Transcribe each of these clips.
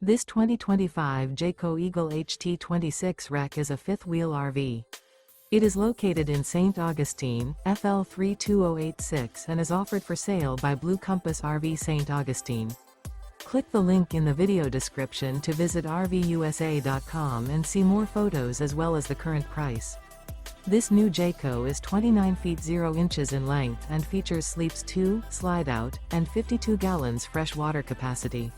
This 2025 Jayco Eagle HT 26 Rec is a fifth-wheel RV. It is located in St. Augustine, FL 32086 and is offered for sale by Blue Compass RV St. Augustine. Click the link in the video description to visit RVUSA.com and see more photos as well as the current price. This new Jayco is 29 feet 0 inches in length and features sleeps 2, slide-out, and 52 gallons fresh water capacity.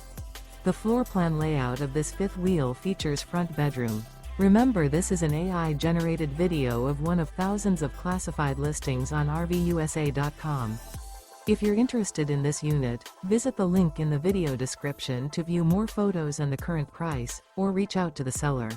The floor plan layout of this fifth wheel features front bedroom. Remember, this is an AI-generated video of one of thousands of classified listings on RVUSA.com. If you're interested in this unit, visit the link in the video description to view more photos and the current price, or reach out to the seller.